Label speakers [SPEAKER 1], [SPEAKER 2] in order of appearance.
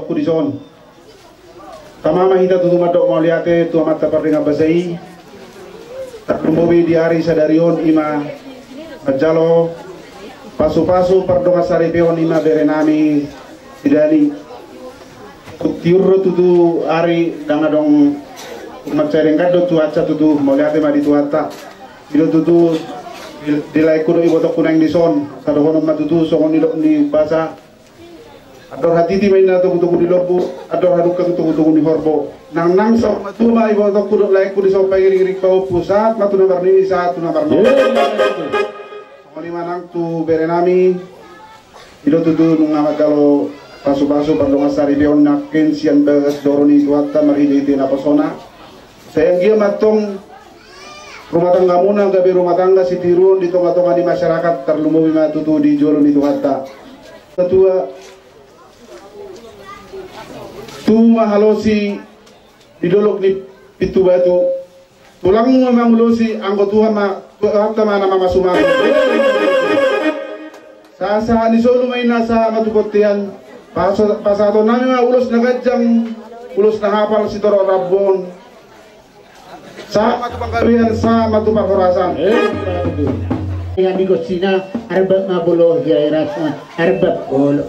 [SPEAKER 1] kudison. Tamama hita tutu madok mauliate tu amat tapardinga basai. Tak lumbobi di hari sadarion ima majalo pasu-pasu pardonga saripeon ima berenami sidani kutiurro tutu hari dangadong macharengado tuaca tutu mauliate madi tuata bilo tutu dilai kudo ibotok kunang dison kadohono matutu songon ni basa ador hatiti main na tugu di lorbu ador haduk ka tugu di horbo nang so tuma ibo to kudo lai kudo so pagiri kau pusat matu nomor ni satu nomor no oni manang tu berenami ilo tutu nunga magalo pasu-pasu pardonga sari beon nakin sian begas doroni tuata marhiti na persona sayang dia matong rumah tangga muna gabi rumah tangga si tirun di tonga-tonga di masyarakat terlumui matutu di jolon itu hatta ketua tuma halosi didolok di pitu batu tulang memang losi anggotuha ma hatta mana mama sumama sa ni solo may nasa matupotian pasato nami ma ulos na gajang ulos na hapal si toro rabbon sa matupangkabihan sa matupangkurasan
[SPEAKER 2] yang di kusina arbab mabulo ya irasma arbab bolo